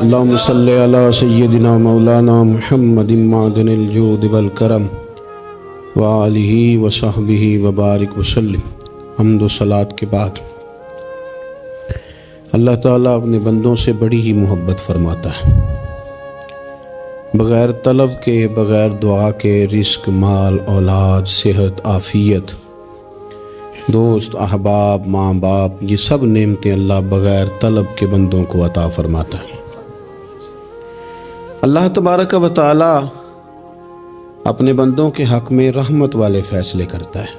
اللهم صل على سيدنا مولانا محمد معدن الجود والکرم وآلہ وصحبہ وبارک وسلم۔ حمد و صلات کے بعد اللہ تعالیٰ اپنے بندوں سے بڑی ہی محبت فرماتا ہے۔ بغیر طلب کے، بغیر دعا کے رزق، مال، اولاد، صحت، عافیت، دوست، احباب، ماں باپ، یہ سب نعمتیں اللہ بغیر طلب کے بندوں کو عطا فرماتا ہے۔ اللہ تبارک و تعالی اپنے بندوں کے حق میں رحمت والے فیصلے کرتا ہے،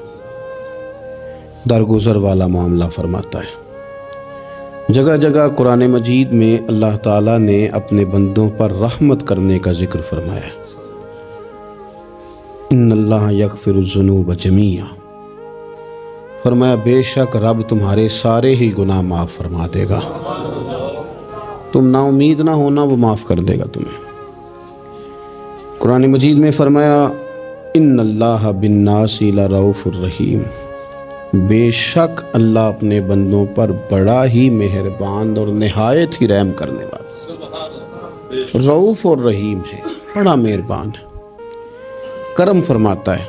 درگزر والا معاملہ فرماتا ہے۔ جگہ جگہ قرآن مجید میں اللہ تعالیٰ نے اپنے بندوں پر رحمت کرنے کا ذکر فرمایا ہے۔ ان اللہ یغفر الذنوب جمیعا، فرمایا بے شک رب تمہارے سارے ہی گناہ معاف فرما دے گا، تم نا امید نہ ہونا، وہ معاف کر دے گا تمہیں۔ قرآن مجید میں فرمایا ان اللہ بالناس لرؤوف الرحیم، بے شک اللہ اپنے بندوں پر بڑا ہی مہربان اور نہایت ہی رحم کرنے والا، رؤوف اور رحیم ہے، بڑا مہربان ہے، کرم فرماتا ہے۔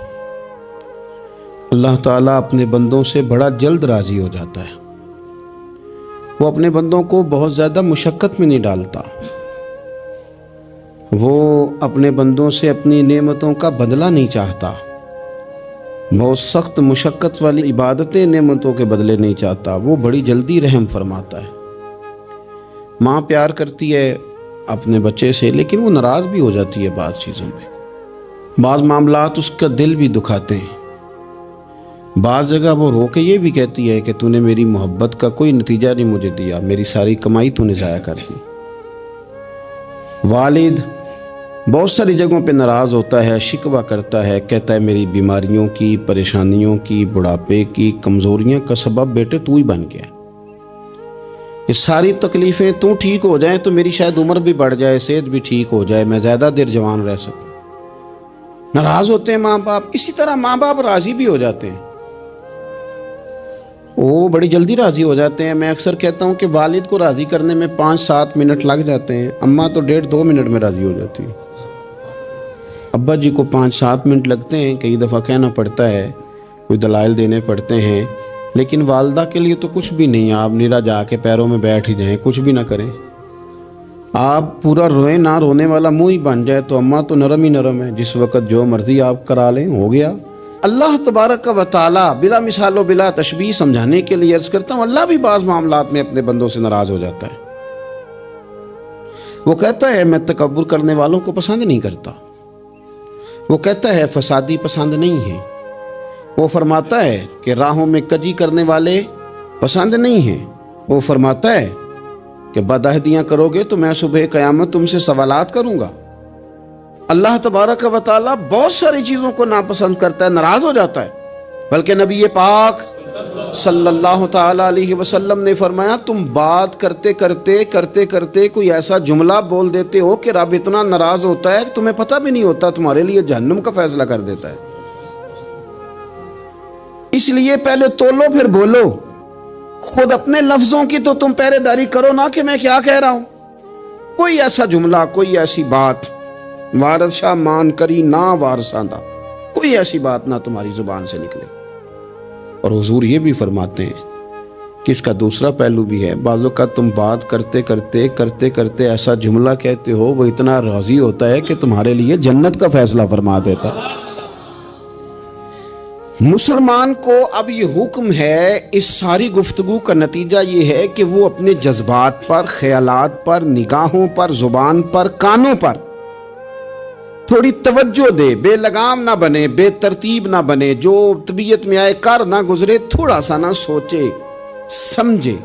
اللہ تعالیٰ اپنے بندوں سے بڑا جلد راضی ہو جاتا ہے، وہ اپنے بندوں کو بہت زیادہ مشقت میں نہیں ڈالتا، وہ اپنے بندوں سے اپنی نعمتوں کا بدلہ نہیں چاہتا، بہت سخت مشقت والی عبادتیں نعمتوں کے بدلے نہیں چاہتا، وہ بڑی جلدی رحم فرماتا ہے۔ ماں پیار کرتی ہے اپنے بچے سے، لیکن وہ ناراض بھی ہو جاتی ہے بعض چیزوں پہ، بعض معاملات اس کا دل بھی دکھاتے ہیں، بعض جگہ وہ رو کے یہ بھی کہتی ہے کہ تو نے میری محبت کا کوئی نتیجہ نہیں مجھے دیا، میری ساری کمائی تو نے ضائع کر دی۔ والد بہت ساری جگہوں پہ ناراض ہوتا ہے، شکوہ کرتا ہے، کہتا ہے میری بیماریوں کی، پریشانیوں کی، بڑھاپے کی، کمزوریاں کا سبب بیٹے تو ہی بن گیا، یہ ساری تکلیفیں تو ٹھیک ہو جائیں تو میری شاید عمر بھی بڑھ جائے، صحت بھی ٹھیک ہو جائے، میں زیادہ دیر جوان رہ سکوں۔ ناراض ہوتے ہیں ماں باپ، اسی طرح ماں باپ راضی بھی ہو جاتے ہیں، وہ بڑی جلدی راضی ہو جاتے ہیں۔ میں اکثر کہتا ہوں کہ والد کو راضی کرنے میں 5-7 منٹ لگ جاتے ہیں، اماں تو 1.5-2 منٹ میں راضی ہو جاتی ہے۔ ابا جی کو 5-7 منٹ لگتے ہیں، کئی دفعہ کہنا پڑتا ہے، کوئی دلائل دینے پڑتے ہیں، لیکن والدہ کے لیے تو کچھ بھی نہیں، آپ نیرا جا کے پیروں میں بیٹھ ہی جائیں، کچھ بھی نہ کریں، آپ پورا روئیں نہ، رونے والا منہ ہی بن جائے تو اماں تو نرم ہی نرم ہے، جس وقت جو مرضی آپ کرا لیں ہو گیا۔ اللہ تبارک و تعالی بلا مثال و بلا تشبیہ سمجھانے کے لیے عرض کرتا ہوں، اللہ بھی بعض معاملات میں اپنے بندوں سے ناراض ہو جاتا ہے۔ وہ کہتا ہے میں تکبر کرنے والوں کو پسند نہیں کرتا، وہ کہتا ہے فسادی پسند نہیں ہیں، وہ فرماتا ہے کہ راہوں میں کجی کرنے والے پسند نہیں ہیں، وہ فرماتا ہے کہ بدعہدیاں کرو گے تو میں صبح قیامت تم سے سوالات کروں گا۔ اللہ تبارک و تعالیٰ بہت ساری چیزوں کو ناپسند کرتا ہے، ناراض ہو جاتا ہے، بلکہ نبی پاک صلی اللہ تعالیٰ علیہ وسلم نے فرمایا تم بات کرتے کرتے کوئی ایسا جملہ بول دیتے ہو کہ رب اتنا ناراض ہوتا ہے کہ تمہیں پتہ بھی نہیں ہوتا، تمہارے لیے جہنم کا فیصلہ کر دیتا ہے۔ اس لیے پہلے تولو پھر بولو، خود اپنے لفظوں کی تو تم پہرے داری کرو نا کہ میں کیا کہہ رہا ہوں۔ کوئی ایسا جملہ، کوئی ایسی بات وارث شاہ مان کری نہ وارثاندہ، کوئی ایسی بات نہ تمہاری زبان سے نکلے۔ اور حضور یہ بھی فرماتے ہیں کہ اس کا دوسرا پہلو بھی ہے، بعض اوقات تم بات کرتے ایسا جملہ کہتے ہو وہ اتنا راضی ہوتا ہے کہ تمہارے لیے جنت کا فیصلہ فرما دیتا ہے۔ مسلمان کو اب یہ حکم ہے، اس ساری گفتگو کا نتیجہ یہ ہے کہ وہ اپنے جذبات پر، خیالات پر، نگاہوں پر، زبان پر، کانوں پر تھوڑی توجہ دے، بے لگام نہ بنے، بے ترتیب نہ بنے، جو طبیعت میں آئے کر نہ گزرے، تھوڑا سا نہ سوچے سمجھے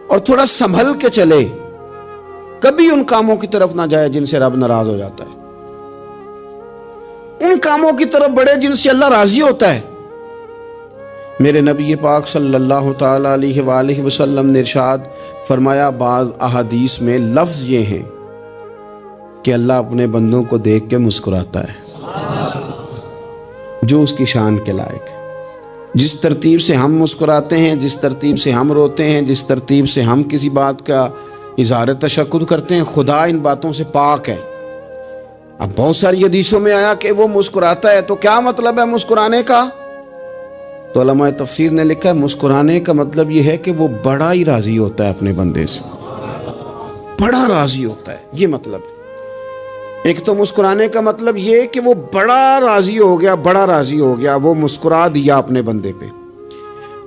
اور تھوڑا سنبھل کے چلے، کبھی ان کاموں کی طرف نہ جائے جن سے رب ناراض ہو جاتا ہے، ان کاموں کی طرف بڑھے جن سے اللہ راضی ہوتا ہے۔ میرے نبی پاک صلی اللہ تعالیٰ علیہ وآلہ وسلم نے ارشاد فرمایا، بعض احادیث میں لفظ یہ ہیں کہ اللہ اپنے بندوں کو دیکھ کے مسکراتا ہے جو اس کی شان کے لائق ہے۔ جس ترتیب سے ہم مسکراتے ہیں، جس ترتیب سے ہم روتے ہیں، جس ترتیب سے ہم کسی بات کا اظہار تشکر کرتے ہیں، خدا ان باتوں سے پاک ہے۔ اب بہت ساری حدیثوں میں آیا کہ وہ مسکراتا ہے، تو کیا مطلب ہے مسکرانے کا؟ تو علماء تفسیر نے لکھا ہے مسکرانے کا مطلب یہ ہے کہ وہ بڑا ہی راضی ہوتا ہے اپنے بندے سے، بڑا راضی ہوتا ہے، یہ مطلب ہے۔ ایک تو مسکرانے کا مطلب یہ کہ وہ بڑا راضی ہو گیا، بڑا راضی ہو گیا، وہ مسکرا دیا اپنے بندے پہ۔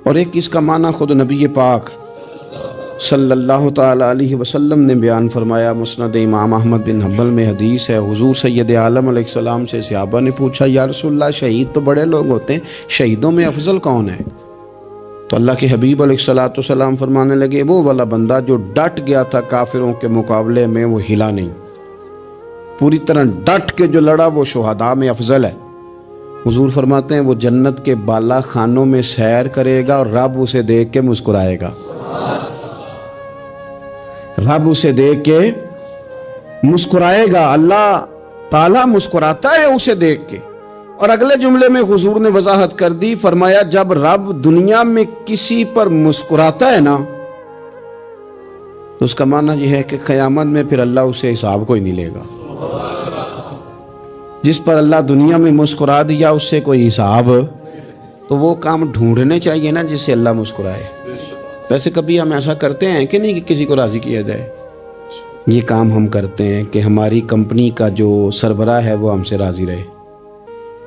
اور ایک اس کا معنی خود نبی پاک صلی اللہ تعالی علیہ وسلم نے بیان فرمایا۔ مسند امام احمد بن حنبل میں حدیث ہے، حضور سید عالم علیہ السلام سے صحابہ نے پوچھا یا رسول اللہ شہید تو بڑے لوگ ہوتے ہیں، شہیدوں میں افضل کون ہے؟ تو اللہ کے حبیب علیہ السلام فرمانے لگے وہ والا بندہ جو ڈٹ گیا تھا کافروں کے مقابلے میں، وہ ہلا نہیں، پوری طرح ڈٹ کے جو لڑا وہ شہداء میں افضل ہے۔ حضور فرماتے ہیں وہ جنت کے بالا خانوں میں سیر کرے گا اور رب اسے دیکھ کے مسکرائے گا، رب اسے دیکھ کے مسکرائے گا، اللہ تعالیٰ مسکراتا ہے اسے دیکھ کے۔ اور اگلے جملے میں حضور نے وضاحت کر دی، فرمایا جب رب دنیا میں کسی پر مسکراتا ہے نا تو اس کا معنی یہ ہے کہ قیامت میں پھر اللہ اسے حساب کوئی نہیں لے گا۔ جس پر اللہ دنیا میں مسکرا دیا اس سے کوئی حساب، تو وہ کام ڈھونڈنے چاہیے نا جس سے اللہ مسکرائے۔ ویسے کبھی ہم ایسا کرتے ہیں کہ نہیں کہ کسی کو راضی کیا جائے؟ یہ کام ہم کرتے ہیں کہ ہماری کمپنی کا جو سربراہ ہے وہ ہم سے راضی رہے،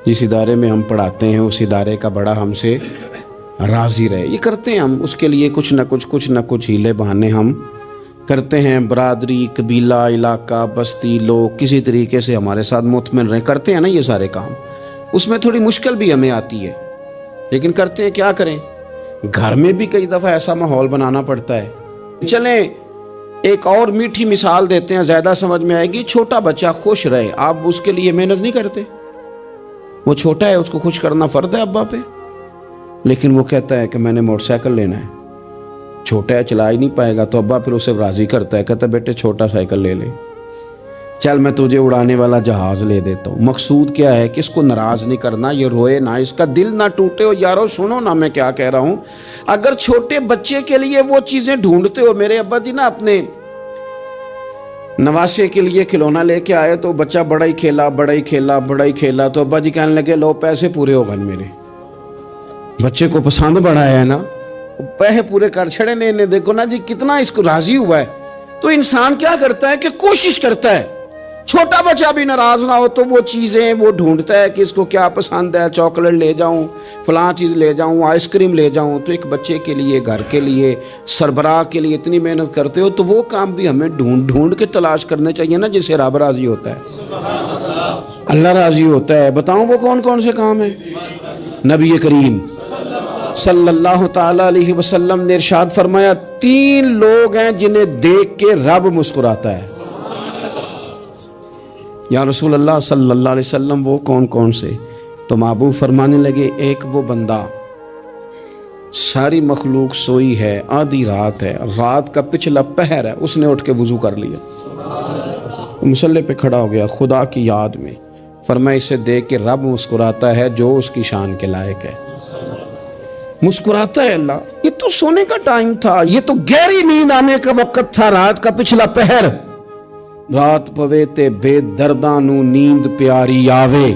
جس ادارے میں ہم پڑھاتے ہیں اس ادارے کا بڑا ہم سے راضی رہے، یہ کرتے ہیں ہم۔ اس کے لیے کچھ نہ کچھ ہیلے بہانے ہم کرتے ہیں، برادری، قبیلہ، علاقہ، بستی، لوگ کسی طریقے سے ہمارے ساتھ مطمئن رہیں، کرتے ہیں نا یہ سارے کام۔ اس میں تھوڑی مشکل بھی ہمیں آتی ہے لیکن کرتے ہیں، کیا کریں؟ گھر میں بھی کئی دفعہ ایسا ماحول بنانا پڑتا ہے۔ چلیں ایک اور میٹھی مثال دیتے ہیں، زیادہ سمجھ میں آئے گی۔ چھوٹا بچہ خوش رہے، آپ اس کے لیے محنت نہیں کرتے؟ وہ چھوٹا ہے، اس کو خوش کرنا فرض ہے ابا پہ، لیکن وہ کہتا ہے کہ میں نے موٹر سائیکل لینا ہے، چھوٹا ہے چلا ہی نہیں پائے گا، تو ابا پھر اسے راضی کرتا ہے، کہتا ہے بیٹے چھوٹا سائیکل لے لے، چل میں تجھے اڑانے والا جہاز لے دیتا ہوں۔ مقصود کیا ہے کہ اس کو ناراض نہیں کرنا، یہ روئے نہ، اس کا دل نہ ٹوٹے۔ ہو یارو سنو نا میں کیا کہہ رہا ہوں، اگر چھوٹے بچے کے لیے وہ چیزیں ڈھونڈتے ہو، میرے ابا جی نا اپنے نواسے کے لیے کھلونا لے کے آئے تو بچہ بڑا ہی کھیلا، تو ابا جی کہنے لگے لو پیسے پورے ہو گئے، میرے بچے کو پسند بڑا ہے نا، پیسے پورے کر چھڑے نے، دیکھو نا جی کتنا اس کو راضی ہوا ہے۔ تو انسان کیا کرتا ہے کہ کوشش کرتا ہے، چھوٹا بچہ بھی ناراض نہ ہو تو وہ چیزیں وہ ڈھونڈتا ہے کہ اس کو کیا پسند ہے، چاکلیٹ لے جاؤں، فلاں چیز لے جاؤں، آئس کریم لے جاؤں۔ تو ایک بچے کے لیے، گھر کے لیے، سربراہ کے لیے اتنی محنت کرتے ہو تو وہ کام بھی ہمیں ڈھونڈ کے تلاش کرنے چاہیے نا جس سے رب راضی ہوتا ہے، اللہ راضی ہوتا ہے۔ بتاؤں وہ کون کون سے کام ہیں؟ نبی کریم صلی اللہ تعالی علیہ وسلم نے ارشاد فرمایا 3 لوگ ہیں جنہیں دیکھ کے رب مسکراتا ہے۔ یا رسول اللہ صلی اللہ علیہ وسلم وہ کون کون سے؟ تو محبوب فرمانے لگے ایک وہ بندہ ساری مخلوق سوئی ہے، آدھی رات ہے، رات کا پچھلا پہر ہے، اس نے اٹھ کے وضو کر لیا، مصلی پہ کھڑا ہو گیا خدا کی یاد میں، فرمایا اسے دیکھ کے رب مسکراتا ہے جو اس کی شان کے لائق ہے، مسکراتا ہے اللہ۔ یہ تو سونے کا ٹائم تھا، یہ تو گہری نیند آنے کا وقت تھا، رات کا پچھلا پہر۔ رات پوے تے بے درداں نو نیند پیاری آوے،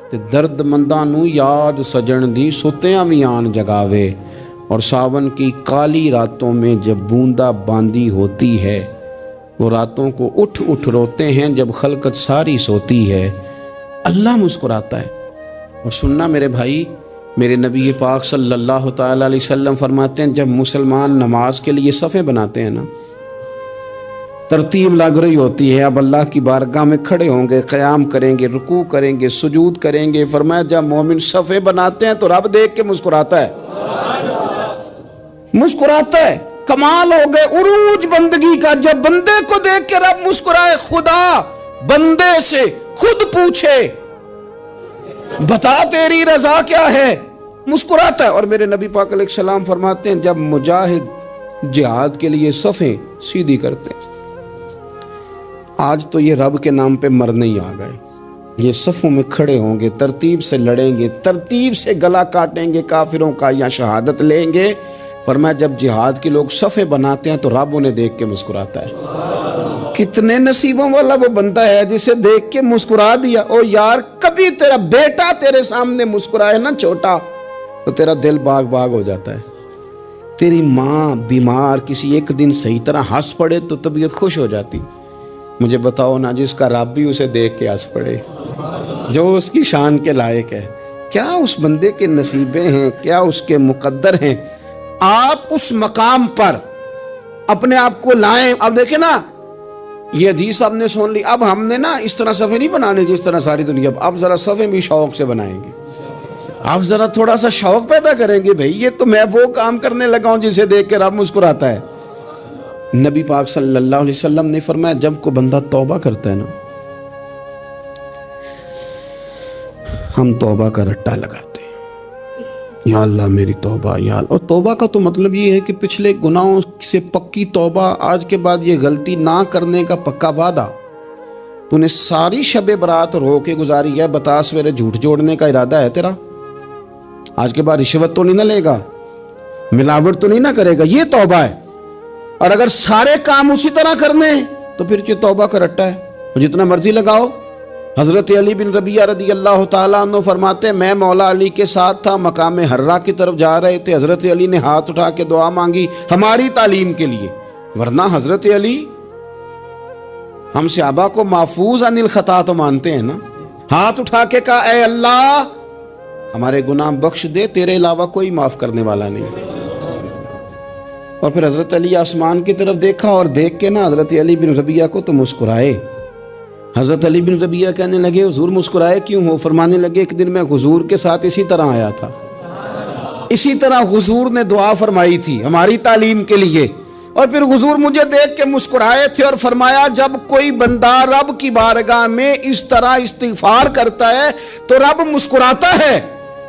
تے درد منداں نو یاد سجن دی ستیاں وی آن جگاوے، اور ساون کی کالی راتوں میں جب بوندا باندی ہوتی ہے، وہ راتوں کو اٹھ روتے ہیں جب خلقت ساری سوتی ہے، اللہ مسکراتا ہے۔ اور سننا میرے بھائی، میرے نبی پاک صلی اللہ تعالی علیہ وسلم فرماتے ہیں جب مسلمان نماز کے لیے صفیں بناتے ہیں نا، ترتیب لگ رہی ہوتی ہے، اب اللہ کی بارگاہ میں کھڑے ہوں گے، قیام کریں گے، رکوع کریں گے، سجود کریں گے، فرمایا جب مومن صفیں بناتے ہیں تو رب دیکھ کے مسکراتا ہے، مسکراتا ہے۔ کمال ہو گئے عروج بندگی کا، جب بندے کو دیکھ کے رب مسکرائے، خدا بندے سے خود پوچھے بتا تیری رضا کیا ہے، مسکراتا ہے۔ اور میرے نبی پاک علیہ السلام فرماتے ہیں جب مجاہد جہاد کے لیے صفیں سیدھی کرتے ہیں، آج تو یہ رب کے نام پہ مرنے ہی آ گئے، یہ صفوں میں کھڑے ہوں گے، ترتیب سے لڑیں گے، ترتیب سے گلا کاٹیں گے کافروں کا، یا شہادت لیں گے، فرمایا جب جہاد کے لوگ صفیں بناتے ہیں تو رب انہیں دیکھ کے مسکراتا ہے۔ کتنے نصیبوں والا وہ بندہ ہے جسے دیکھ کے مسکرا دیا۔ او یار کبھی تیرا بیٹا تیرے سامنے مسکرائے نا چھوٹا تو تیرا دل باغ باغ ہو جاتا ہے۔ تیری ماں بیمار کسی ایک دن صحیح طرح ہنس پڑے تو طبیعت خوش ہو جاتی۔ مجھے بتاؤ نا جس کا رب بھی اسے دیکھ کے ہنس پڑے، جو اس کی شان کے لائق ہے، کیا اس بندے کے نصیبیں ہیں، کیا اس کے مقدر ہیں۔ آپ اس مقام پر اپنے آپ کو لائیں۔ اب دیکھیں نا یہ حدیث آپ نے سن لی، اب ہم نے نا اس طرح صفحے نہیں بنانے جس طرح ساری دنیا، اب ذرا صفحے بھی شوق سے بنائیں گے۔ آپ ذرا تھوڑا سا شوق پیدا کریں گے، بھئی یہ تو میں وہ کام کرنے لگا ہوں جسے دیکھ کے رب مسکراتا ہے۔ نبی پاک صلی اللہ علیہ وسلم نے فرمایا جب کوئی بندہ توبہ کرتا ہے نا، ہم توبہ کا رٹا لگاتے ہیں، یا اللہ میری توبہ یا اللہ۔ اور توبہ کا تو مطلب یہ ہے کہ پچھلے گناہوں سے پکی توبہ، آج کے بعد یہ غلطی نہ کرنے کا پکا وعدہ۔ تو نے ساری شب برات رو کے گزاری ہے، بتا سویرے جھوٹ جوڑنے کا ارادہ ہے تیرا؟ آج کے بعد رشوت تو نہیں نہ لے گا، ملاوٹ تو نہیں نہ کرے گا، یہ توبہ ہے۔ اور اگر سارے کام اسی طرح کرنے تو پھر یہ توبہ کا رٹا ہے، جتنا مرضی لگاؤ۔ حضرت علی بن ربیعہ رضی اللہ تعالیٰ عنہ فرماتے ہیں میں مولا علی کے ساتھ تھا، مقام حرہ کی طرف جا رہے تھے، حضرت علی نے ہاتھ اٹھا کے دعا مانگی ہماری تعلیم کے لیے، ورنہ حضرت علی ہم صحابہ کو محفوظ عن الخطا تو مانتے ہیں نا۔ ہاتھ اٹھا کے کہا اے اللہ ہمارے گناہ بخش دے، تیرے علاوہ کوئی معاف کرنے والا نہیں۔ اور پھر حضرت علی آسمان کی طرف دیکھا اور دیکھ کے نا حضرت علی بن ربیعہ کو تو مسکرائے۔ حضرت علی بن ربیعہ کہنے لگے حضور مسکرائے کیوں ہو؟ فرمانے لگے ایک دن میں حضور کے ساتھ اسی طرح آیا تھا، اسی طرح حضور نے دعا فرمائی تھی ہماری تعلیم کے لیے، اور پھر حضور مجھے دیکھ کے مسکرائے تھے اور فرمایا جب کوئی بندہ رب کی بارگاہ میں اس طرح استغفار کرتا ہے تو رب مسکراتا ہے،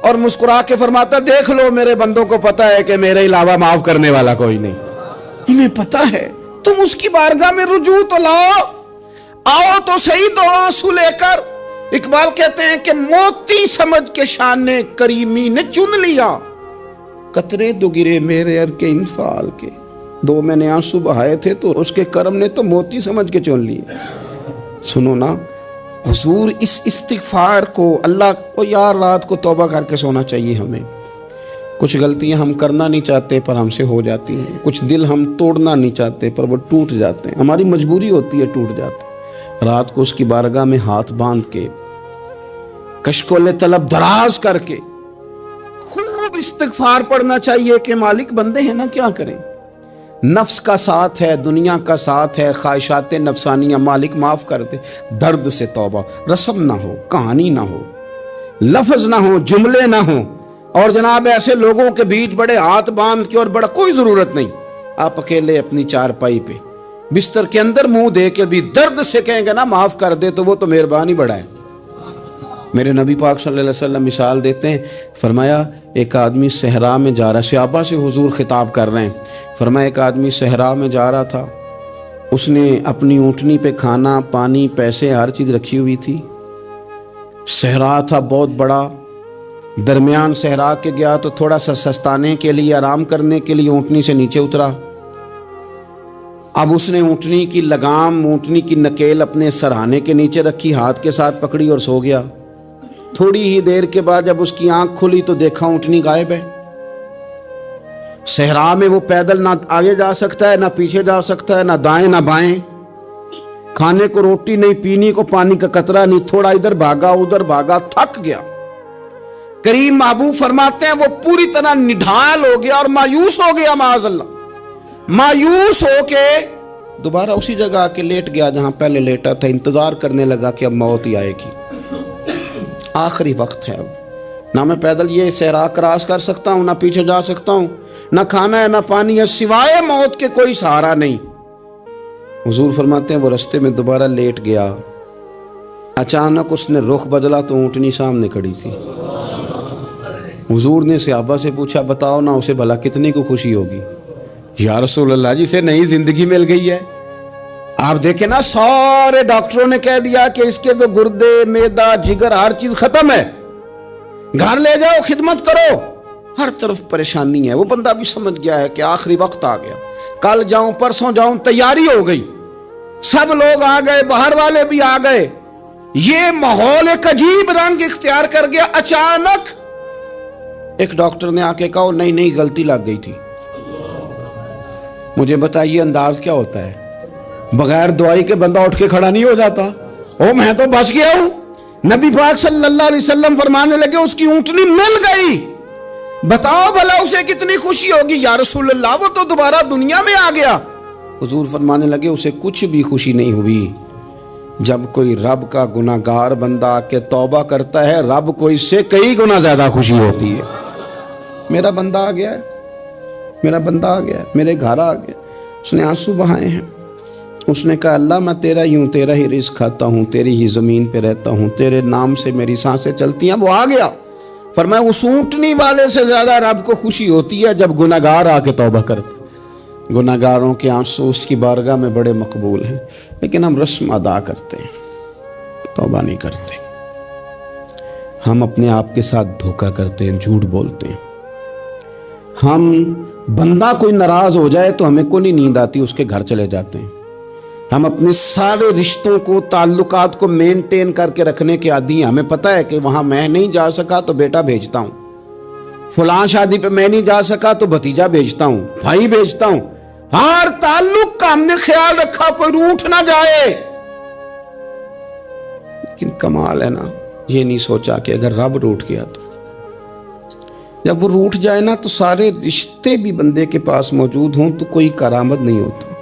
اور مسکرا کے فرماتا دیکھ لو میرے بندوں کو پتا ہے کہ میرے علاوہ معاف کرنے والا کوئی نہیں، انہیں پتا ہے، تم اس کی بارگاہ میں رجوع تو لاؤ، آؤ تو صحیح دو آنسو لے کر۔ اقبال کہتے ہیں کہ موتی سمجھ کے شان کریمی نے چن لیا، قطرے دو گرے میرے ار کے انفعال کے، دو میں نے آنسو بہائے تھے تو اس کے کرم نے تو موتی سمجھ کے چن لیے۔ سنو نا حضور اس استغفار کو اللہ کو یار رات کو توبہ کر کے سونا چاہیے ہمیں۔ کچھ غلطیاں ہم کرنا نہیں چاہتے پر ہم سے ہو جاتی ہیں، کچھ دل ہم توڑنا نہیں چاہتے پر وہ ٹوٹ جاتے ہیں، ہماری مجبوری ہوتی ہے ٹوٹ جاتے ہیں۔ رات کو اس کی بارگاہ میں ہاتھ باندھ کے کشکول طلب دراز کر کے خوب استغفار پڑھنا چاہیے کہ مالک بندے ہیں نا کیا کریں، نفس کا ساتھ ہے، دنیا کا ساتھ ہے، خواہشات نفسانیہ، مالک معاف کر دے۔ درد سے توبہ، رسم نہ ہو، کہانی نہ ہو، لفظ نہ ہو، جملے نہ ہو، اور جناب ایسے لوگوں کے بیچ بڑے ہاتھ باندھ کے اور بڑا کوئی ضرورت نہیں، آپ اکیلے اپنی چارپائی پہ بستر کے اندر منہ دے کے بھی درد سے کہیں گے نا معاف کر دے تو وہ تو مہربانی بڑا ہے۔ میرے نبی پاک صلی اللہ علیہ وسلم مثال دیتے ہیں، فرمایا ایک آدمی صحرا میں جا رہا، صحابہ سے حضور خطاب کر رہے ہیں، فرمایا ایک آدمی صحرا میں جا رہا تھا، اس نے اپنی اونٹنی پہ کھانا پانی پیسے ہر چیز رکھی ہوئی تھی، صحرا تھا بہت بڑا، درمیان صحرا کے گیا تو تھوڑا سا سستانے کے لیے آرام کرنے کے لیے اونٹنی سے نیچے اترا۔ اب اس نے اونٹنی کی لگام، اونٹنی کی نکیل اپنے سرہانے کے نیچے رکھی، ہاتھ کے ساتھ پکڑی اور سو گیا۔ تھوڑی ہی دیر کے بعد جب اس کی آنکھ کھلی تو دیکھا اونٹنی غائب ہے۔ صحرا میں وہ پیدل نہ آگے جا سکتا ہے، نہ پیچھے جا سکتا ہے، نہ دائیں نہ بائیں، کھانے کو روٹی نہیں، پینے کو پانی کا قطرہ نہیں، تھوڑا ادھر بھاگا ادھر بھاگا، تھک گیا۔ کریم محبوب فرماتے ہیں وہ پوری طرح نڈھال ہو گیا اور مایوس ہو گیا، معاذ اللہ، مایوس ہو کے دوبارہ اسی جگہ آ کے لیٹ گیا جہاں پہلے لیٹا تھا، انتظار کرنے لگا کہ اب موت ہی آئے گی، آخری وقت ہے، اب نہ میں پیدل یہ صحرا کراس کر سکتا ہوں، نہ پیچھے جا سکتا ہوں، نہ کھانا ہے نہ پانی ہے، سوائے موت کے کوئی سہارا نہیں۔ حضور فرماتے ہیں وہ رستے میں دوبارہ لیٹ گیا، اچانک اس نے رخ بدلا تو اونٹنی سامنے کھڑی تھی۔ حضور نے صحابہ سے پوچھا بتاؤ نا اسے بھلا کتنی کو خوشی ہوگی؟ یا رسول اللہ جسے نئی زندگی مل گئی ہے۔ آپ دیکھیں نا سارے ڈاکٹروں نے کہہ دیا کہ اس کے تو گردے، معدہ، جگر ہر چیز ختم ہے، گھر لے جاؤ خدمت کرو، ہر طرف پریشانی ہے. وہ بندہ بھی سمجھ گیا ہے کہ آخری وقت آ گیا, کل جاؤں پرسوں جاؤں, تیاری ہو گئی, سب لوگ آ گئے, باہر والے بھی آ گئے, یہ ماحول ایک عجیب رنگ اختیار کر گیا. اچانک ایک ڈاکٹر نے آ کے کہا نہیں نہیں غلطی لگ گئی تھی. مجھے بتائیے انداز کیا ہوتا ہے؟ بغیر دوائی کے بندہ اٹھ کے کھڑا نہیں ہو جاتا. او میں تو بچ گیا ہوں. نبی پاک صلی اللہ علیہ وسلم فرمانے لگے اس کی اونٹنی مل گئی. بتاؤ بھلا اسے کتنی خوشی ہوگی. یا رسول اللہ وہ تو دوبارہ دنیا میں آ گیا. حضور فرمانے لگے اسے کچھ بھی خوشی نہیں ہوئی. جب کوئی رب کا گناہگار بندہ آ کے توبہ کرتا ہے, رب کو اس سے کئی گنا زیادہ خوشی ہوتی ہے. میرا بندہ آ گیا ہے, میرا بندہ آ گیا ہے, میرے گھر آ گیا. اس نے آنسو بہائے ہیں. اس نے کہا اللہ میں تیرا ہی ہوں, تیرا ہی رزق کھاتا ہوں, تیری ہی زمین پہ رہتا ہوں, تیرے نام سے میری سانسیں چلتی ہیں. وہ آ گیا. فرمایا اس اونٹنی والے سے زیادہ رب کو خوشی ہوتی ہے جب گناہگار آ کے توبہ کرتے. گناہگاروں کے آنسو اس کی بارگاہ میں بڑے مقبول ہیں, لیکن ہم رسم ادا کرتے ہیں, توبہ نہیں کرتے. ہم اپنے آپ کے ساتھ دھوکہ کرتے ہیں, جھوٹ بولتے ہیں. ہم بندہ کوئی ناراض ہو جائے تو ہمیں کو نہیں نیند آتی, اس کے گھر چلے جاتے ہیں. ہم اپنے سارے رشتوں کو, تعلقات کو مینٹین کر کے رکھنے کے عادی ہیں. ہمیں پتہ ہے کہ وہاں میں نہیں جا سکا تو بیٹا بھیجتا ہوں, فلاں شادی پہ میں نہیں جا سکا تو بھتیجا بھیجتا ہوں, بھائی بھیجتا ہوں. ہر تعلق کا ہم نے خیال رکھا کوئی روٹھ نہ جائے. لیکن کمال ہے نا, یہ نہیں سوچا کہ اگر رب روٹھ گیا تو, جب وہ روٹھ جائے نا تو سارے رشتے بھی بندے کے پاس موجود ہوں تو کوئی کارآمد نہیں ہوتا.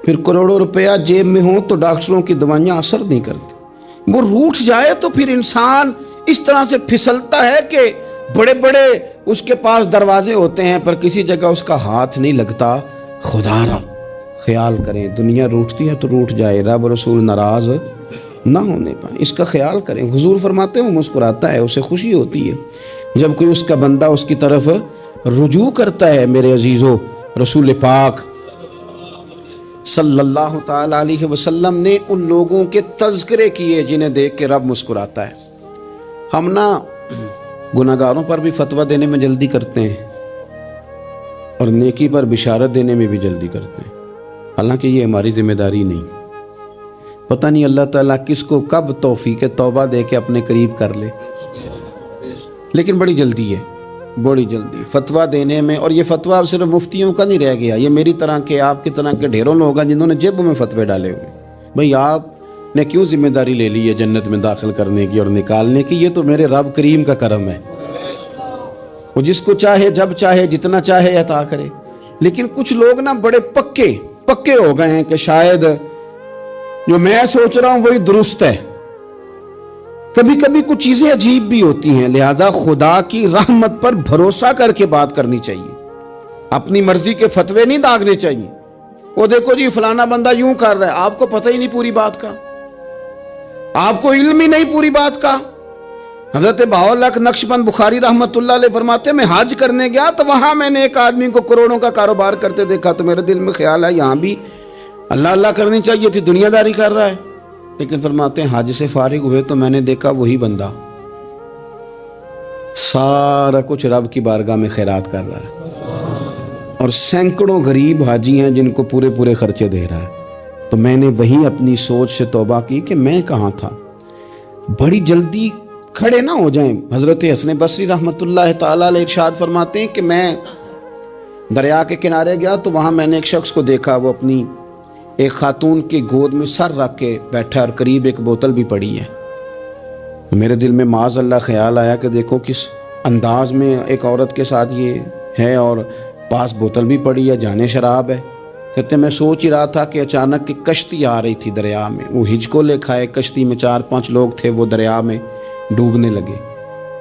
پھر کروڑوں روپیہ جیب میں ہوں تو ڈاکٹروں کی دوائیاں اثر نہیں کرتی. وہ روٹھ جائے تو پھر انسان اس طرح سے پھسلتا ہے کہ بڑے بڑے اس کے پاس دروازے ہوتے ہیں پر کسی جگہ اس کا ہاتھ نہیں لگتا. خدا را خیال کریں, دنیا روٹتی ہے تو روٹھ جائے, رب رسول ناراض نہ ہونے پائے, اس کا خیال کریں. حضور فرماتے ہیں وہ مسکراتا ہے, اسے خوشی ہوتی ہے جب کوئی اس کا بندہ اس کی طرف رجوع کرتا ہے. میرے عزیزو, رسول پاک صلی اللہ تعالی علیہ وسلم نے ان لوگوں کے تذکرے کیے جنہیں دیکھ کے رب مسکراتا ہے. ہم نا گناہگاروں پر بھی فتویٰ دینے میں جلدی کرتے ہیں اور نیکی پر بشارت دینے میں بھی جلدی کرتے ہیں, حالانکہ یہ ہماری ذمہ داری نہیں. پتہ نہیں اللہ تعالیٰ کس کو کب توفیق توبہ دے کے اپنے قریب کر لے, لیکن بڑی جلدی ہے, بڑی جلدی فتویٰ دینے میں. اور یہ فتویٰ صرف مفتیوں کا نہیں رہ گیا, یہ میری طرح کے, آپ کی طرح کے ڈھیروں لوگ ہیں جنہوں نے جیبوں میں فتوے ڈالے ہوئے. بھئی آپ نے کیوں ذمہ داری لے لی ہے جنت میں داخل کرنے کی اور نکالنے کی؟ یہ تو میرے رب کریم کا کرم ہے, وہ جس کو چاہے جب چاہے جتنا چاہے عطا کرے. لیکن کچھ لوگ نا بڑے پکے ہو گئے ہیں کہ شاید جو میں سوچ رہا ہوں وہی درست ہے. کبھی کبھی کچھ چیزیں عجیب بھی ہوتی ہیں, لہذا خدا کی رحمت پر بھروسہ کر کے بات کرنی چاہیے. اپنی مرضی کے فتوے نہیں داغنے چاہیے. وہ دیکھو جی فلانا بندہ یوں کر رہا ہے, آپ کو پتہ ہی نہیں پوری بات کا, آپ کو علم ہی نہیں پوری بات کا. حضرت بہاءاللہ نقشبند بخاری رحمت اللہ علیہ فرماتے ہیں میں حج کرنے گیا تو وہاں میں نے ایک آدمی کو کروڑوں کا کاروبار کرتے دیکھا تو میرے دل میں خیال ہے یہاں بھی اللہ اللہ کرنی چاہیے تھی, دنیا داری کر رہا ہے. لیکن فرماتے ہیں حج سے فارغ ہوئے تو میں نے دیکھا وہی بندہ سارا کچھ رب کی بارگاہ میں خیرات کر رہا ہے اور سینکڑوں غریب حاجی ہیں جن کو پورے پورے خرچے دے رہا ہے. تو میں نے وہیں اپنی سوچ سے توبہ کی کہ میں کہاں تھا. بڑی جلدی کھڑے نہ ہو جائیں. حضرت حسن بصری رحمت اللہ تعالیٰ علیہ ارشاد فرماتے ہیں کہ میں دریا کے کنارے گیا تو وہاں میں نے ایک شخص کو دیکھا, وہ اپنی ایک خاتون کی گود میں سر رکھ کے بیٹھا اور قریب ایک بوتل بھی پڑی ہے. میرے دل میں معاذ اللہ خیال آیا کہ دیکھو کس انداز میں ایک عورت کے ساتھ یہ ہے اور پاس بوتل بھی پڑی ہے, جانے شراب ہے. کہتے میں سوچ ہی رہا تھا کہ اچانک ایک کشتی آ رہی تھی دریا میں. وہ ہچکو لے کھائے, کشتی میں 4-5 لوگ تھے, وہ دریا میں ڈوبنے لگے.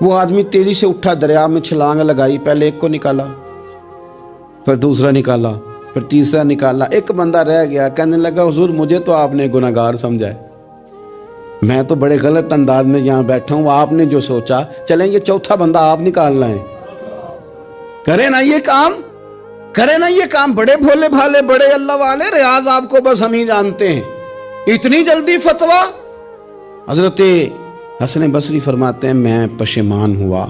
وہ آدمی تیزی سے اٹھا, دریا میں چھلانگ لگائی, پہلے ایک کو نکالا, پھر دوسرا نکالا, پھر تیسرا نکالا. ایک بندہ رہ گیا, کہنے لگا حضور مجھے تو آپ نے گناہگار سمجھا ہے, میں تو بڑے غلط انداز میں یہاں بیٹھا ہوں, آپ نے جو سوچا چلیں یہ چوتھا بندہ آپ نکالنا ہے. کرے نا یہ کام, کرے نا یہ کام. بڑے بھولے بھالے, بڑے اللہ والے, ریاض آپ کو بس ہم ہی جانتے ہیں. اتنی جلدی فتویٰ. حضرت حسن بصری فرماتے ہیں میں پشیمان ہوا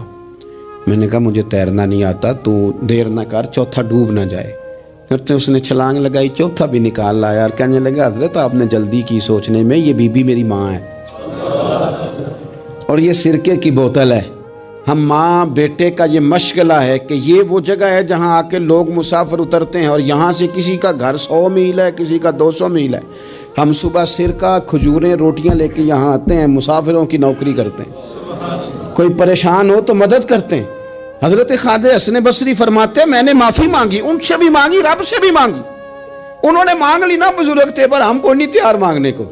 میں نے کہا مجھے تیرنا نہیں آتا، تو دیر نہ کر، چوتھا ڈوب نہ جائے۔ کرتے اس نے چھلانگ لگائی، چوتھا بھی نکال لایا اور کہنے لگا حضرت آپ نے جلدی کی سوچنے میں، یہ بی بی میری ماں ہے اور یہ سرکے کی بوتل ہے۔ ہم ماں بیٹے کا یہ مشغلہ ہے کہ یہ وہ جگہ ہے جہاں آ کے لوگ مسافر اترتے ہیں، اور یہاں سے کسی کا گھر 100 میل ہے، کسی کا 200 میل ہے۔ ہم صبح سرکہ، کھجوریں، روٹیاں لے کے یہاں آتے ہیں، مسافروں کی نوکری کرتے ہیں، کوئی پریشان ہو تو مدد کرتے ہیں۔ حضرت خواجہ حسن بصری فرماتے ہیں میں نے معافی مانگی، ان سے بھی مانگی، رب سے بھی مانگی۔ انہوں نے مانگ لی نا بزرگ تھے، پر ہم کو نہیں تیار مانگنے کو۔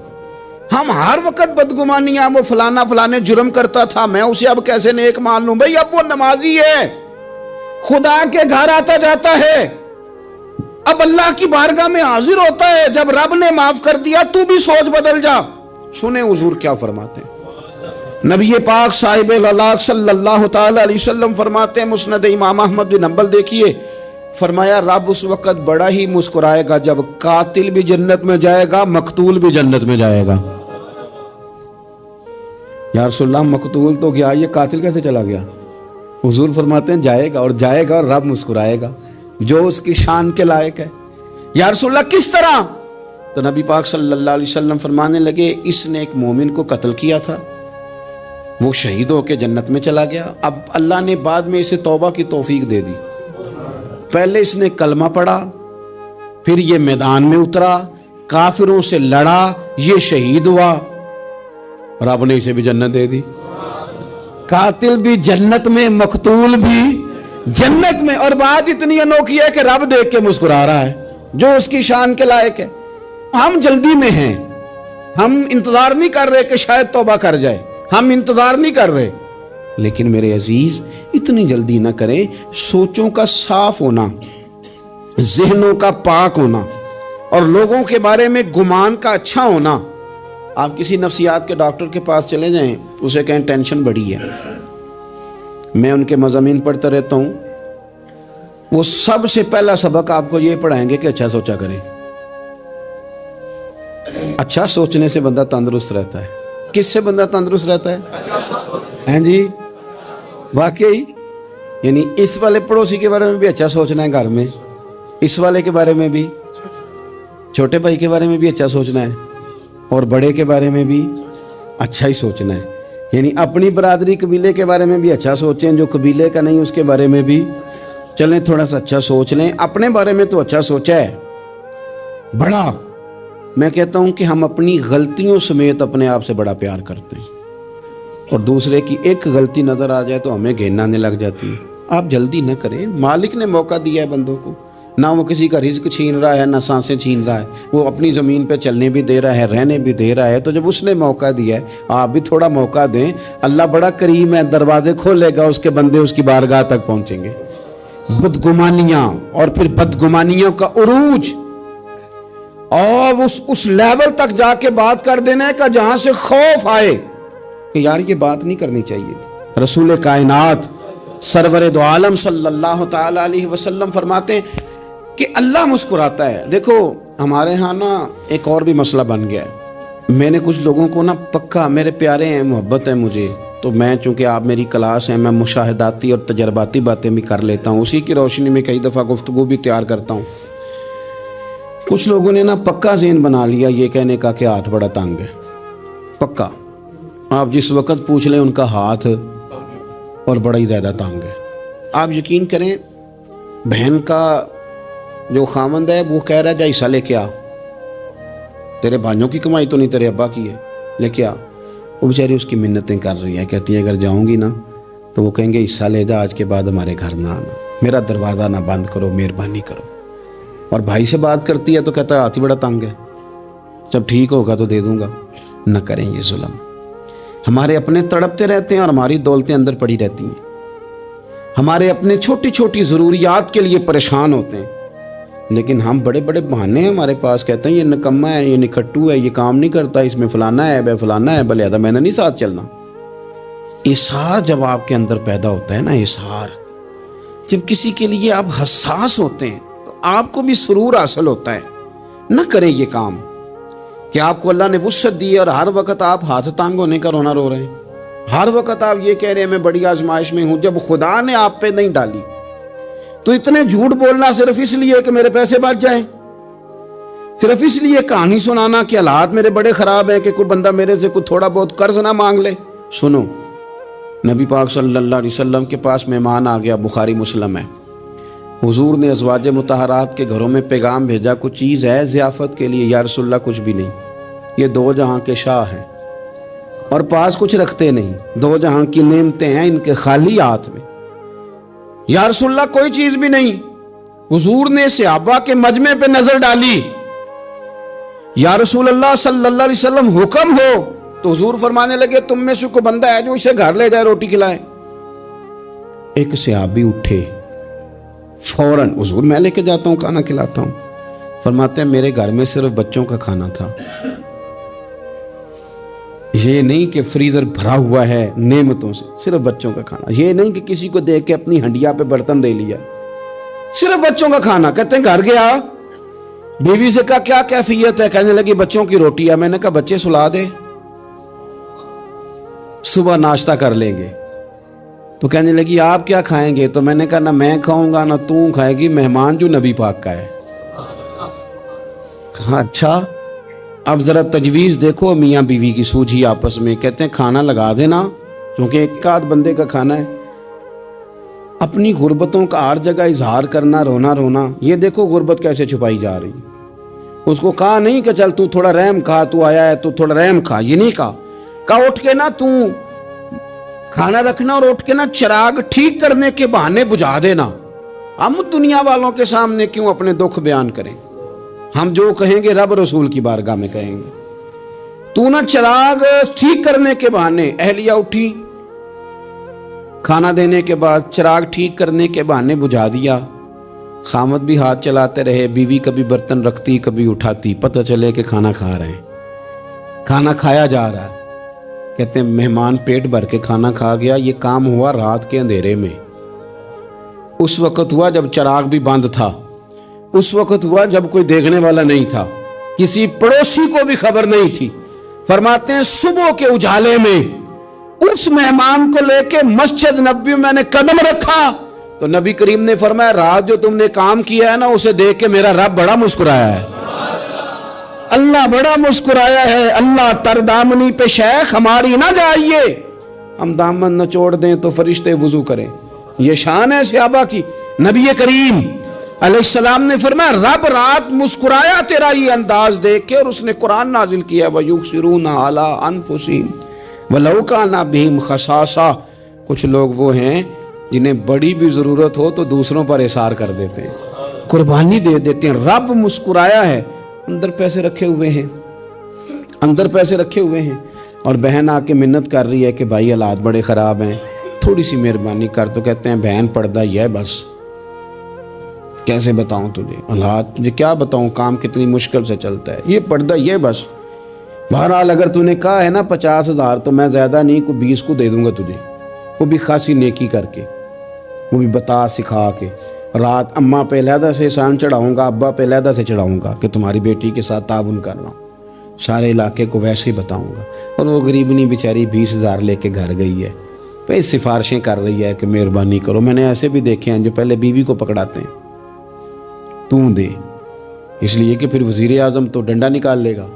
ہم ہر وقت بدگمانیاں، وہ فلانا فلانے جرم کرتا تھا، میں اسے اب کیسے نیک مان لوں؟ بھئی اب وہ نمازی ہے، خدا کے گھر آتا جاتا ہے، اب اللہ کی بارگاہ میں حاضر ہوتا ہے۔ جب رب نے معاف کر دیا تو بھی سوچ بدل جا۔ سنیں حضور کیا فرماتے ہیں۔ نبی پاک صاحب اللہ صلی اللہ تعالی علیہ وسلم فرماتے ہیں، مسند امام احمد بن حنبل دیکھیے، فرمایا رب اس وقت بڑا ہی مسکرائے گا جب قاتل بھی جنت میں جائے گا، مقتول بھی جنت میں جائے گا۔ یا رسول اللہ مقتول تو گیا، یہ قاتل کیسے چلا گیا؟ حضور فرماتے ہیں جائے گا، اور جائے گا اور رب مسکرائے گا، جو اس کی شان کے لائق ہے۔ یا رسول اللہ کس طرح؟ تو نبی پاک صلی اللہ علیہ وسلم فرمانے لگے اس نے ایک مومن کو قتل کیا تھا، وہ شہید ہو کے جنت میں چلا گیا، اب اللہ نے بعد میں اسے توبہ کی توفیق دے دی۔ پہلے اس نے کلمہ پڑھا، پھر یہ میدان میں اترا، کافروں سے لڑا، یہ شہید ہوا، رب نے اسے بھی جنت دے دی۔ قاتل بھی جنت میں، مقتول بھی جنت میں، اور بات اتنی انوکھی ہے کہ رب دیکھ کے مسکرا رہا ہے، جو اس کی شان کے لائق ہے۔ ہم جلدی میں ہیں، ہم انتظار نہیں کر رہے کہ شاید توبہ کر جائے، ہم انتظار نہیں کر رہے، لیکن میرے عزیز اتنی جلدی نہ کریں۔ سوچوں کا صاف ہونا، ذہنوں کا پاک ہونا، اور لوگوں کے بارے میں گمان کا اچھا ہونا۔ آپ کسی نفسیات کے ڈاکٹر کے پاس چلے جائیں، اسے کہیں ٹینشن بڑی ہے، میں ان کے مضامین پڑھتا رہتا ہوں، وہ سب سے پہلا سبق آپ کو یہ پڑھائیں گے کہ اچھا سوچا کریں۔ اچھا سوچنے سے بندہ تندرست رہتا ہے۔ کس سے بندہ تندرست رہتا ہے؟ ہیں جی واقعی، یعنی اس والے پڑوسی کے بارے میں بھی اچھا سوچنا ہے، گھر میں اس والے کے بارے میں بھی، چھوٹے بھائی کے بارے میں بھی اچھا سوچنا ہے، اور بڑے کے بارے میں بھی اچھا ہی سوچنا ہے۔ یعنی اپنی برادری قبیلے کے بارے میں بھی اچھا سوچیں، جو قبیلے کا نہیں اس کے بارے میں بھی چلیں تھوڑا سا اچھا سوچ لیں۔ اپنے بارے میں تو اچھا سوچا ہے بڑا، میں کہتا ہوں کہ ہم اپنی غلطیوں سمیت اپنے آپ سے بڑا پیار کرتے ہیں، اور دوسرے کی ایک غلطی نظر آ جائے تو ہمیں گھن آنے لگ جاتی ہے۔ آپ جلدی نہ کریں، مالک نے موقع دیا ہے بندوں کو، نہ وہ کسی کا رزق چھین رہا ہے، نہ سانسیں چھین رہا ہے، وہ اپنی زمین پہ چلنے بھی دے رہا ہے، رہنے بھی دے رہا ہے۔ تو جب اس نے موقع دیا ہے آپ بھی تھوڑا موقع دیں، اللہ بڑا کریم ہے، دروازے کھولے گا، اس کے بندے اس کی بارگاہ تک پہنچیں گے۔ بدگمانیاں اور پھر بدگمانیوں کا عروج، اور اس لیول تک جا کے بات کر دینا ہے کہ جہاں سے خوف آئے کہ یار یہ بات نہیں کرنی چاہیے۔ رسول کائنات سرور دو عالم صلی اللہ تعالی علیہ وسلم فرماتے ہیں کہ اللہ مسکراتا ہے۔ دیکھو ہمارے ہاں نا ایک اور بھی مسئلہ بن گیا ہے، میں نے کچھ لوگوں کو نا پکا، میرے پیارے ہیں، محبت ہے مجھے، تو میں چونکہ آپ میری کلاس ہیں، میں مشاہداتی اور تجرباتی باتیں بھی کر لیتا ہوں، اسی کی روشنی میں کئی دفعہ گفتگو بھی تیار کرتا ہوں۔ کچھ لوگوں نے نا پکا ذہن بنا لیا یہ کہنے کا کہ ہاتھ بڑا تنگ ہے، پکا، آپ جس وقت پوچھ لیں ان کا ہاتھ اور بڑا ہی زیادہ تنگ ہے۔ آپ یقین کریں، بہن کا جو خامند ہے وہ کہہ رہا ہے جا حصہ لے کے آ، تیرے بھائیوں کی کمائی تو نہیں، تیرے ابا کی ہے، لے کے آ۔ وہ بیچاری اس کی منتیں کر رہی ہے، کہتی ہے اگر جاؤں گی نا تو وہ کہیں گے حصہ لے جا، آج کے بعد ہمارے گھر نہ آنا، میرا دروازہ نہ بند کرو، مہربانی کرو۔ اور بھائی سے بات کرتی ہے تو کہتا ہے ہاتھ ہی بڑا تنگ ہے، جب ٹھیک ہوگا تو دے دوں گا۔ نہ کریں یہ ظلم، ہمارے اپنے تڑپتے رہتے ہیں اور ہماری دولتیں اندر پڑی رہتی ہیں، ہمارے اپنے چھوٹی چھوٹی ضروریات کے لیے پریشان ہوتے ہیں، لیکن ہم بڑے بڑے بہانے ہیں ہمارے پاس، کہتے ہیں یہ نکمہ ہے، یہ نکھٹو ہے، یہ کام نہیں کرتا، اس میں فلانا ہے، بے فلانا ہے، بلہذا میں نے نہیں ساتھ چلنا۔ اظہار جب آپ کے اندر پیدا ہوتا ہے نا، اظہار جب کسی کے لیے آپ حساس ہوتے ہیں تو آپ کو بھی سرور حاصل ہوتا ہے۔ نہ کریں یہ کام کہ آپ کو اللہ نے وسعت دی اور ہر وقت آپ ہاتھ تانگ ہونے کا رونا رو رہے ہیں۔ ہر وقت آپ یہ کہہ رہے ہیں میں بڑی آزمائش میں ہوں، جب خدا نے آپ پہ نہیں ڈالی تو اتنے جھوٹ بولنا صرف اس لیے کہ میرے پیسے بچ جائیں، صرف اس لیے کہانی سنانا کہ حالات میرے بڑے خراب ہیں کہ کوئی بندہ میرے سے کوئی تھوڑا بہت قرض نہ مانگ لے۔ سنو، نبی پاک صلی اللہ علیہ وسلم کے پاس مہمان آ گیا، بخاری مسلم ہے، حضور نے ازواج مطہرات کے گھروں میں پیغام بھیجا، کچھ چیز ہے ضیافت کے لیے؟ یا رسول اللہ کچھ بھی نہیں، یہ دو جہاں کے شاہ ہیں اور پاس کچھ رکھتے نہیں، دو جہاں کی نعمتیں ہیں ان کے خالی ہاتھ میں۔ یا رسول اللہ کوئی چیز بھی نہیں۔ حضور نے صحابہ کے مجمع پہ نظر ڈالی، یا رسول اللہ صلی اللہ علیہ وسلم حکم ہو، تو حضور فرمانے لگے تم میں سے کوئی بندہ ہے جو اسے گھر لے جائے روٹی کھلائے؟ ایک صحابی اٹھے فوراً، حضور میں لے کے جاتا ہوں کھانا کھلاتا ہوں۔ فرماتے ہیں میرے گھر میں صرف بچوں کا کھانا تھا، یہ نہیں کہ فریزر بھرا ہوا ہے نعمتوں سے، صرف بچوں کا کھانا، یہ نہیں کہ کسی کو دیکھ کے اپنی ہنڈیا پہ برتن دے لیا، صرف بچوں کا کھانا۔ کہتے ہیں گھر گیا، بیوی سے کہا کیا کیفیت ہے؟ کہنے لگی بچوں کی روٹی ہے۔ میں نے کہا بچے سلا دے، صبح ناشتہ کر لیں گے۔ تو کہنے لگی آپ کیا کھائیں گے؟ تو میں نے کہا نہ میں کھاؤں گا نہ تو کھائے گی، مہمان جو نبی پاک کا ہے۔ کہا اچھا، اب ذرا تجویز دیکھو میاں بیوی کی سوجھی آپس میں۔ کہتے ہیں کھانا لگا دینا، کیونکہ ایک آدھ بندے کا کھانا ہے۔ اپنی غربتوں کا ہر جگہ اظہار کرنا، رونا رونا، یہ دیکھو غربت کیسے چھپائی جا رہی۔ اس کو کہا نہیں کہ چل تو تھوڑا رحم کھا، تو آیا ہے تو تھوڑا رحم کھا، یہ نہیں کہا اٹھ کے نا تو کھانا رکھنا اور اٹھ کے نا چراغ ٹھیک کرنے کے بہانے بجھا دینا۔ ہم دنیا والوں کے سامنے کیوں اپنے دکھ بیان کریں؟ ہم جو کہیں گے رب رسول کی بارگاہ میں کہیں گے۔ تو نا چراغ ٹھیک کرنے کے بہانے، اہلیہ اٹھی، کھانا دینے کے بعد چراغ ٹھیک کرنے کے بہانے بجھا دیا۔ خامد بھی ہاتھ چلاتے رہے، بیوی کبھی برتن رکھتی کبھی اٹھاتی، پتہ چلے کہ کھانا کھا رہے ہیں، کھانا کھایا جا رہا ہے۔ کہتے ہیں مہمان پیٹ بھر کے کھانا کھا گیا۔ یہ کام ہوا رات کے اندھیرے میں، اس وقت ہوا جب چراغ بھی بند تھا، اس وقت ہوا جب کوئی دیکھنے والا نہیں تھا، کسی پڑوسی کو بھی خبر نہیں تھی۔ فرماتے ہیں صبح کے اجالے میں اس مہمان کو لے کے مسجد نبوی میں نے قدم رکھا تو نبی کریم نے فرمایا رات جو تم نے کام کیا ہے نا اسے دیکھ کے میرا رب بڑا مسکرایا ہے، اللہ بڑا مسکرایا ہے۔ اللہ تر دامنی پہ شیخ ہماری نہ جائیے، ہم دامن نچوڑ دیں تو فرشتے وضو کریں۔ یہ شان ہے صحابہ کی۔ نبی کریم علیہ السلام نے فرمایا رب رات مسکرایا تیرا یہ انداز دیکھ کے، اور اس نے قرآن نازل کیا وَيُؤْثِرُونَ عَلَىٰ أَنفُسِهِمْ وَلَوْ كَانَ بِهِمْ خَصَاصَةٌ۔ کچھ لوگ وہ ہیں جنہیں بڑی بھی ضرورت ہو تو دوسروں پر اثار کر دیتے ہیں، قربانی دے دیتے ہیں۔ رب مسکرایا ہے، اندر پیسے رکھے ہوئے ہیں، اندر پیسے رکھے ہوئے ہیں، اور بہن آ کے منت کر رہی ہے کہ بھائی حالات بڑے خراب ہیں، تھوڑی سی مہربانی کر۔ تو کہتے ہیں بہن پردہ یہ بس، کیسے بتاؤں تجھے حالات، مجھے کیا بتاؤں کام کتنی مشکل سے چلتا ہے، یہ پردہ یہ بس۔ بہرحال اگر تو نے کہا ہے نا 50,000 تو میں زیادہ نہیں کو 20 کو دے دوں گا تجھے، وہ بھی خاصی نیکی کر کے، وہ بھی بتا سکھا کے۔ رات اماں پہ علیحدہ سے احسان چڑھاؤں گا، ابا پہ علیحدہ سے چڑھاؤں گا کہ تمہاری بیٹی کے ساتھ تعاون کر رہا ہوں، سارے علاقے کو ویسے ہی بتاؤں گا۔ اور وہ غریبنی بیچاری 20,000 لے کے گھر گئی ہے، پھر سفارشیں کر رہی ہے کہ مہربانی کرو۔ میں نے ایسے بھی دیکھے ہیں جو پہلے بیوی کو پکڑاتے ہیں تو دے، اس لیے کہ پھر وزیر اعظم تو ڈنڈا نکال لے گا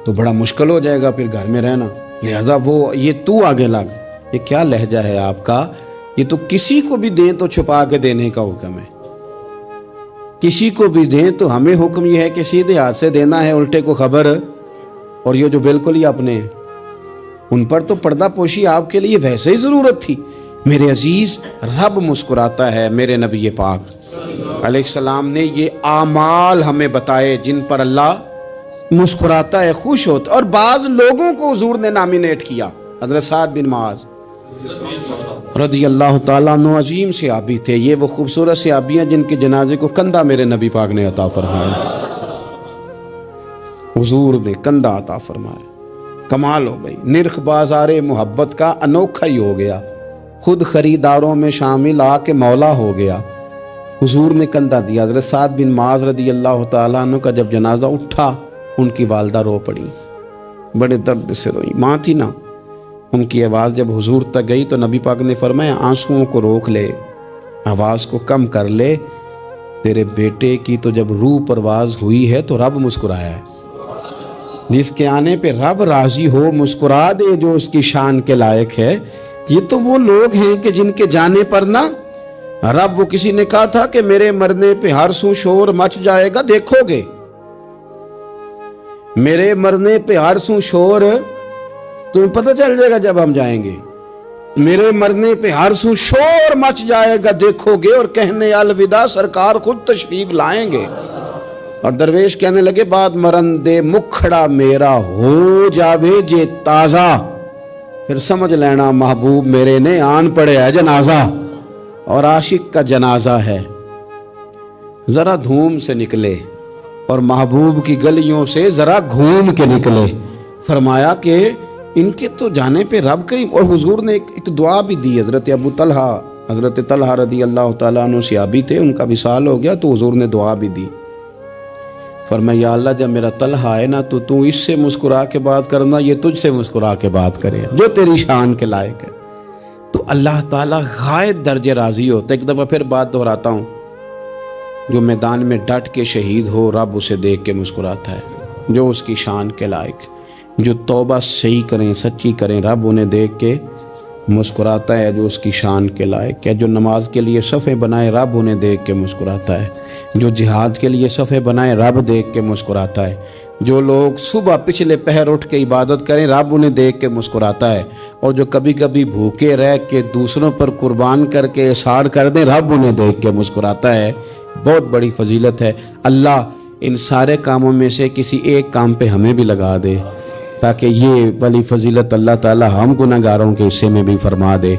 تو بڑا مشکل ہو جائے گا پھر گھر میں رہنا، لہذا وہ یہ تو آگے لگ۔ یہ کیا لہجہ ہے آپ کا؟ یہ تو کسی کو بھی دیں تو چھپا کے دینے کا حکم ہے، کسی کو بھی دیں تو ہمیں حکم یہ ہے کہ سیدھے ہاتھ سے دینا ہے، الٹے کو خبر۔ اور یہ جو بالکل ہی اپنے ہیں ان پر تو پردہ پوشی آپ کے لیے ویسے ہی ضرورت تھی۔ میرے عزیز، رب مسکراتا ہے۔ میرے نبی پاک علیہ السلام نے یہ اعمال ہمیں بتائے جن پر اللہ مسکراتا ہے، خوش ہوتا ہے۔ اور بعض لوگوں کو حضور نے نامینیٹ کیا۔ حضرت سعد بن معاذ رضی اللہ تعالیٰ عنہ عظیم صحابی تھے، یہ وہ خوبصورت صحابی ہیں جن کے جنازے کو کندھا میرے نبی پاک نے عطا فرمایا، حضور نے کندھا عطا فرمایا۔ کمال ہو گئی، نرخ بازار محبت کا انوکھا ہی ہو گیا، خود خریداروں میں شامل آ کے مولا ہو گیا۔ حضور نے کندھا دیا۔ حضرت سعد بن معاذ رضی اللہ تعالیٰ عنہ کا جب جنازہ اٹھا، ان کی والدہ رو پڑی، بڑے درد سے روئی، ماں تھی نا، ان کی آواز جب حضور تک گئی تو نبی پاک نے فرمایا آنسوؤں کو روک لے، آواز کو کم کر لے، تیرے بیٹے کی تو جب روح پرواز ہوئی ہے تو رب مسکرایا ہے۔ جس کے آنے پہ رب راضی ہو مسکرا دے جو اس کی شان کے لائق ہے۔ یہ تو وہ لوگ ہیں کہ جن کے جانے پر نہ رب، وہ کسی نے کہا تھا کہ میرے مرنے پہ ہر سو شور مچ جائے گا، دیکھو گے میرے مرنے پہ ہر سو شور تمہیں پتہ چل جائے گا جب ہم جائیں گے، میرے مرنے پہ ہر سو شور مچ جائے گا دیکھو گے، اور کہنے الوداع سرکار خود تشریف لائیں گے۔ اور درویش کہنے لگے بعد مرندے مکھڑا میرا ہو جاوے جے تازہ، پھر سمجھ لینا محبوب میرے نے آن پڑے ہے جنازہ، اور عاشق کا جنازہ ہے ذرا دھوم سے نکلے اور محبوب کی گلیوں سے ذرا گھوم کے نکلے۔ فرمایا کہ ان کے تو جانے پہ رب کریم، اور حضور نے ایک دعا بھی دی۔ حضرت ابو طلحہ، حضرت طلحہ رضی اللہ تعالیٰ عنہ صحابی تھے، ان کا وصال ہو گیا تو حضور نے دعا بھی دی۔ فرمایا یا اللہ جب میرا طلحہ آئے نا تو اس سے مسکرا کے بات کرنا، یہ تجھ سے مسکرا کے بات کرے جو تیری شان کے لائق ہے۔ تو اللہ تعالیٰ غائب درجے راضی ہوتا ہے۔ ایک دفعہ پھر بات دہراتا ہوں، جو میدان میں ڈٹ کے شہید ہو رب اسے دیکھ کے مسکراتا ہے، جو اس کی شان کے لائق، جو توبہ صحیح کریں سچی کریں رب انہیں دیکھ کے مسکراتا ہے جو اس کی شان کے لائق ہے، جو نماز کے لیے صفیں بنائے رب انہیں دیکھ کے مسکراتا ہے، جو جہاد کے لیے صفیں بنائے رب دیکھ کے مسکراتا ہے، جو لوگ صبح پچھلے پہر اٹھ کے عبادت کریں رب انہیں دیکھ کے مسکراتا ہے، اور جو کبھی کبھی بھوکے رہ کے دوسروں پر قربان کر کے احسان کر دیں رب انہیں دیکھ کے مسکراتا ہے۔ بہت بڑی فضیلت ہے۔ اللہ ان سارے کاموں میں سے کسی ایک کام پہ ہمیں بھی لگا دے تاکہ یہ بڑی فضیلت اللہ تعالی ہم گناہگاروں کے حصے میں بھی فرما دے۔